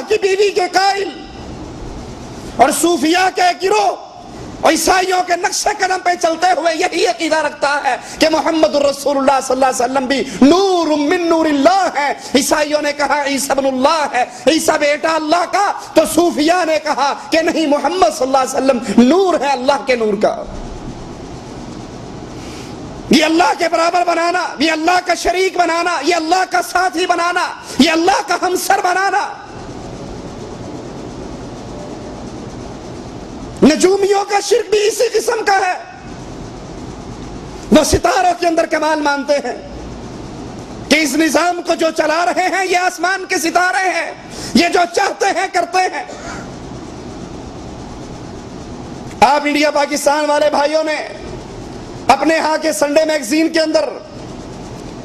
کی بیوی کے قائل اور صوفیاء کے گروہ اور عیسائیوں کے نقش قدم پہ چلتے ہوئے یہی عقیدہ رکھتا ہے کہ محمد الرسول اللہ صلی اللہ علیہ وسلم بھی نور من نور اللہ ہے. عیسائیوں نے کہا عیسیٰ ابن اللہ ہے, عیسیٰ بیٹا اللہ کا, تو صوفیاء نے کہا کہ نہیں, محمد صلی اللہ علیہ وسلم نور ہے اللہ کے نور کا. یہ اللہ کے برابر بنانا, یہ اللہ کا شریک بنانا, یہ اللہ کا ساتھی بنانا, یہ اللہ کا ہمسر بنانا. نجومیوں کا شرک بھی اسی قسم کا ہے. وہ ستاروں کے اندر کمال مانتے ہیں کہ اس نظام کو جو چلا رہے ہیں یہ آسمان کے ستارے ہیں, یہ جو چاہتے ہیں کرتے ہیں. آپ انڈیا پاکستان والے بھائیوں نے اپنے ہاں کے سنڈے میگزین کے اندر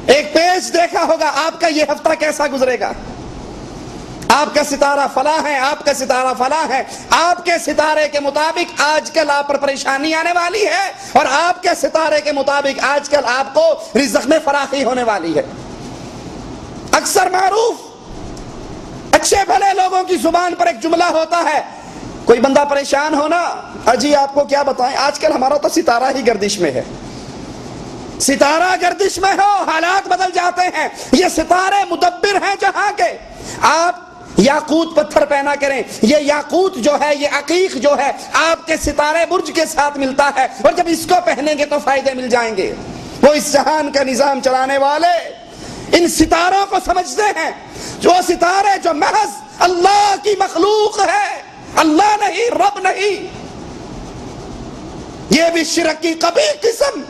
ایک پیج دیکھا ہوگا. آپ کا یہ ہفتہ کیسا گزرے گا؟ آپ کا ستارہ فلاں ہے, آپ کا ستارہ فلاں ہے. آپ کے ستارے کے مطابق آج کل آپ پر پریشانی آنے والی ہے, اور آپ کے ستارے کے مطابق آج کل آپ کو رزق میں فراخی ہونے والی ہے. اکثر معروف اچھے بھلے لوگوں کی زبان پر ایک جملہ ہوتا ہے, کوئی بندہ پریشان ہونا, اجی آپ کو کیا بتائیں, آج کل ہمارا تو ستارہ ہی گردش میں ہے. ستارہ گردش میں ہو, حالات بدل جاتے ہیں. یہ ستارے مدبر ہیں جہاں کے. آپ یاقوت پتھر پہنا کریں, یہ یاقوت جو ہے, یہ عقیق جو ہے, آپ کے ستارے برج کے ساتھ ملتا ہے, اور جب اس کو پہنیں گے تو فائدے مل جائیں گے. وہ اس جہان کا نظام چلانے والے ان ستاروں کو سمجھتے ہیں, جو ستارے جو محض اللہ کی مخلوق ہے, اللہ نہیں, رب نہیں. یہ بھی شرک کی قبیح قسم.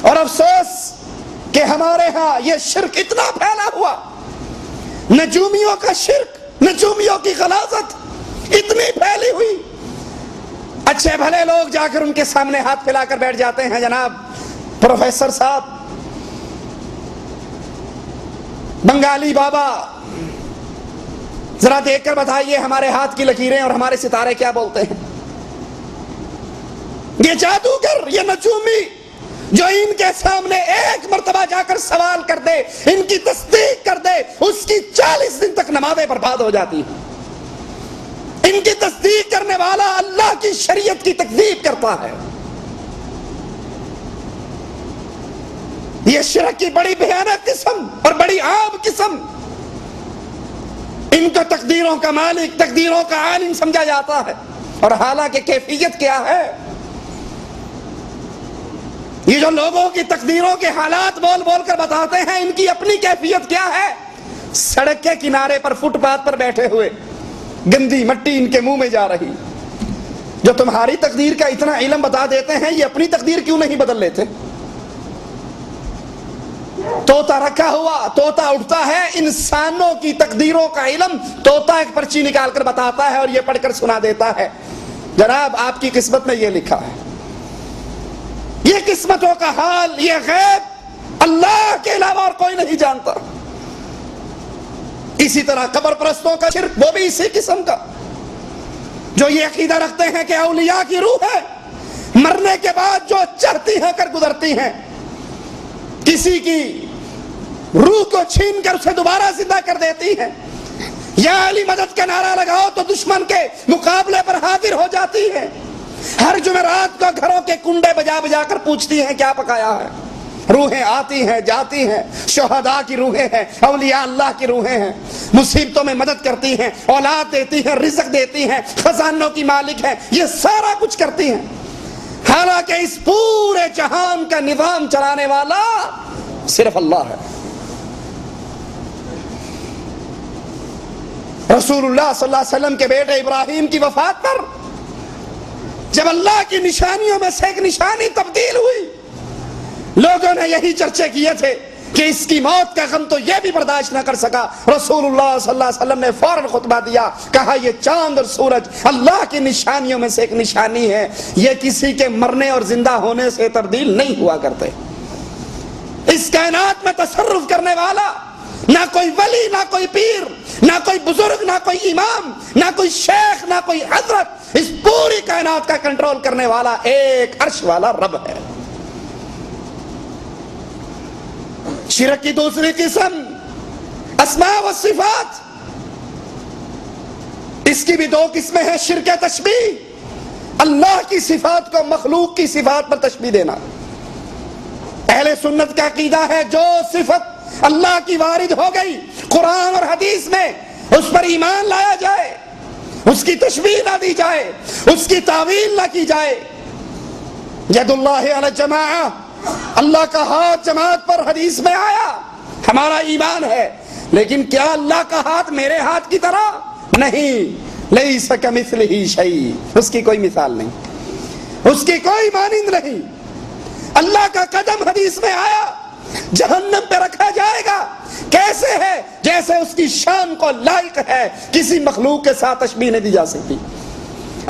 اور افسوس کہ ہمارے ہاں یہ شرک اتنا پھیلا ہوا, نجومیوں کا شرک, نجومیوں کی غلاظت اتنی پھیلی ہوئی. اچھے بھلے لوگ جا کر ان کے سامنے ہاتھ پھیلا کر بیٹھ جاتے ہیں, جناب پروفیسر صاحب, بنگالی بابا, ذرا دیکھ کر بتائیے ہمارے ہاتھ کی لکیریں اور ہمارے ستارے کیا بولتے ہیں. یہ جادوگر, یہ نجومی جو ان کے سامنے ایک مرتبہ جا کر سوال کر دے, ان کی تصدیق کر دے, اس کی 40 دن تک نمازیں برباد ہو جاتی. ان کی تصدیق کرنے والا اللہ کی شریعت کی تکذیب کرتا ہے. یہ شرک کی بڑی بھیانک قسم اور بڑی عام قسم. ان کو تقدیروں کا مالک, تقدیروں کا عالم سمجھا جاتا ہے, اور حالانکہ کیفیت کیا ہے. یہ جو لوگوں کی تقدیروں کے حالات بول بول کر بتاتے ہیں, ان کی اپنی کیفیت کیا ہے؟ سڑک کے کنارے پر, فٹ پاتھ پر بیٹھے ہوئے, گندی مٹی ان کے منہ میں جا رہی. جو تمہاری تقدیر کا اتنا علم بتا دیتے ہیں, یہ اپنی تقدیر کیوں نہیں بدل لیتے؟ طوطا رکھا ہوا, طوطا اٹھتا ہے, انسانوں کی تقدیروں کا علم طوطا ایک پرچی نکال کر بتاتا ہے اور یہ پڑھ کر سنا دیتا ہے, جناب آپ کی قسمت میں یہ لکھا ہے. یہ قسمتوں کا حال, یہ غیب اللہ کے علاوہ اور کوئی نہیں جانتا. اسی طرح قبر پرستوں کا شرک, وہ بھی اسی قسم کا, جو یہ عقیدہ رکھتے ہیں کہ اولیاء کی روح ہے, مرنے کے بعد جو چاہتی ہیں کر گزرتی ہیں. کسی کی روح کو چھین کر اسے دوبارہ زندہ کر دیتی ہیں. یا علی مدد کا نعرہ لگاؤ تو دشمن کے مقابلے پر حاضر ہو جاتی ہے. ہر جمعرات کو گھروں کے کنڈے بجا بجا کر پوچھتی ہیں کیا پکایا ہے. روحیں آتی ہیں جاتی ہیں, شہداء کی روحیں ہیں, اولیاء اللہ کی روحیں ہیں, مصیبتوں میں مدد کرتی ہیں, اولاد دیتی ہیں, رزق دیتی ہیں, خزانوں کی مالک ہیں, یہ سارا کچھ کرتی ہیں. حالانکہ اس پورے جہان کا نظام چلانے والا صرف اللہ ہے. رسول اللہ صلی اللہ علیہ وسلم کے بیٹے ابراہیم کی وفات پر جب اللہ کی نشانیوں میں سے ایک نشانی تبدیل ہوئی, لوگوں نے یہی چرچے کیے تھے کہ اس کی موت کا غم تو یہ بھی برداشت نہ کر سکا. رسول اللہ صلی اللہ علیہ وسلم نے فوراً خطبہ دیا, کہا یہ چاند اور سورج اللہ کی نشانیوں میں سے ایک نشانی ہے, یہ کسی کے مرنے اور زندہ ہونے سے تبدیل نہیں ہوا کرتے. اس کائنات میں تصرف کرنے والا نہ کوئی ولی, نہ کوئی پیر, نہ کوئی بزرگ, نہ کوئی امام, نہ کوئی شیخ, نہ کوئی حضرت, اس پوری کائنات کا کنٹرول کرنے والا ایک عرش والا رب ہے. شرک کی دوسری قسم اسماء و صفات. اس کی بھی دو قسمیں ہیں، شرک تشبیہ، اللہ کی صفات کو مخلوق کی صفات پر تشبیہ دینا۔ اہل سنت کا عقیدہ ہے جو صفت اللہ کی وارد ہو گئی قرآن اور حدیث میں، اس پر ایمان لایا جائے، اس کی تشبیہ نہ دی جائے، اس کی تعویل نہ کی جائے۔ ید اللہ علی الجماعہ، اللہ کا ہاتھ جماعت پر حدیث میں آیا، ہمارا ایمان ہے، لیکن کیا اللہ کا ہاتھ میرے ہاتھ کی طرح؟ نہیں، لیس کمثلہ شیء، اس کی کوئی مثال نہیں، اس کی کوئی مانند نہیں۔ اللہ کا قدم حدیث میں آیا، جہنم پہ رکھا جائے گا، کیسے ہے؟ جیسے اس کی شان کو لائق ہے، کسی مخلوق کے ساتھ تشبیہ نہیں دی جا سکتی۔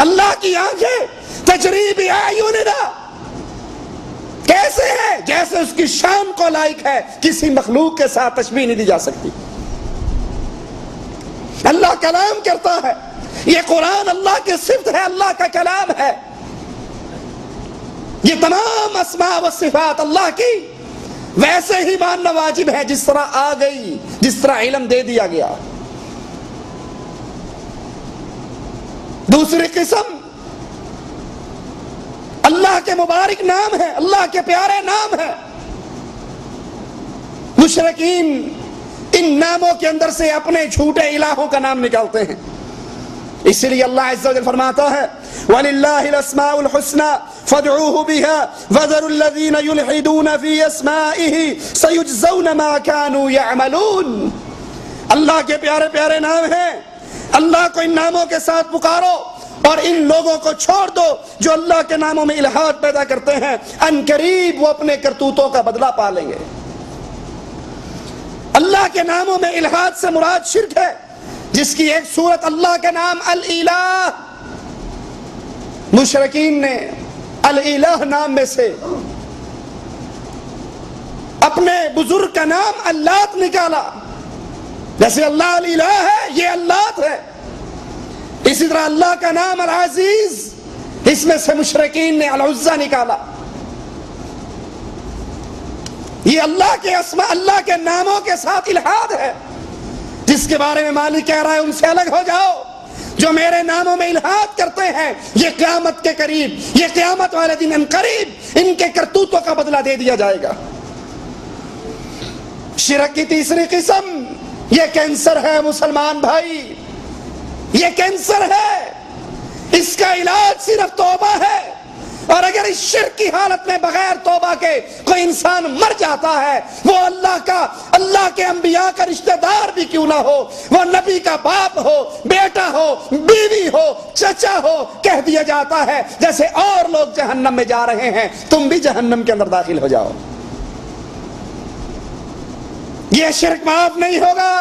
اللہ کی آنکھیں تجری بأعیننا، کیسے ہے؟ جیسے اس کی شان کو لائق ہے، کسی مخلوق کے ساتھ تشبیہ نہیں دی جا سکتی۔ اللہ کلام کرتا ہے، یہ قرآن اللہ کی صفت ہے، اللہ کا کلام ہے۔ یہ تمام اسماء و صفات اللہ کی ویسے ہی ماننا واجب ہے جس طرح آ گئی، جس طرح علم دے دیا گیا۔ دوسری قسم، اللہ کے مبارک نام ہیں، اللہ کے پیارے نام ہیں، مشرکین ان ناموں کے اندر سے اپنے جھوٹے الہوں کا نام نکالتے ہیں۔ اس لیے اللہ عز و جل فرماتا ہے وَلِلَّهِ الْأَسْمَاءُ الْحُسْنَى فَادْعُوهُ بِهَا وَذَرُوا الَّذِينَ يُلْحِدُونَ فِي أَسْمَائِهِ سَيُجْزَوْنَ مَا كَانُوا يَعْمَلُونَ۔ اللہ کے پیارے پیارے نام ہیں، اللہ کو ان ناموں کے ساتھ پکارو اور ان لوگوں کو چھوڑ دو جو اللہ کے ناموں میں الحاد پیدا کرتے ہیں، ان قریب وہ اپنے کرتوتوں کا بدلہ پا لیں گے۔ اللہ کے ناموں میں الحاد سے مراد شرک ہے، جس کی ایک صورت اللہ کے نام الالہ، مشرکین نے الالہ نام میں سے اپنے بزرگ کا نام اللات نکالا، جیسے اللہ الالہ ہے، یہ اللات ہے۔ اسی طرح اللہ کا نام العزیز، اس میں سے مشرکین نے العزہ نکالا۔ یہ اللہ کے اسماء، اللہ کے ناموں کے ساتھ الحاد ہے، جس کے بارے میں مالک کہہ رہا ہے ان سے الگ ہو جاؤ، جو میرے ناموں میں الحاد کرتے ہیں، یہ قیامت کے قریب، یہ قیامت والے دن ان قریب ان کے کرتوتوں کا بدلہ دے دیا جائے گا۔ شرک کی تیسری قسم، یہ کینسر ہے مسلمان بھائی، یہ کینسر ہے، اس کا علاج صرف توبہ ہے، اور اگر اس شرک کی حالت میں بغیر توبہ کے کوئی انسان مر جاتا ہے، وہ اللہ کے انبیاء کا رشتہ دار بھی کیوں نہ ہو، وہ نبی کا باپ ہو، بیٹا ہو، بیوی ہو، چچا ہو، کہہ دیا جاتا ہے جیسے اور لوگ جہنم میں جا رہے ہیں تم بھی جہنم کے اندر داخل ہو جاؤ۔ یہ شرک معاف نہیں ہوگا۔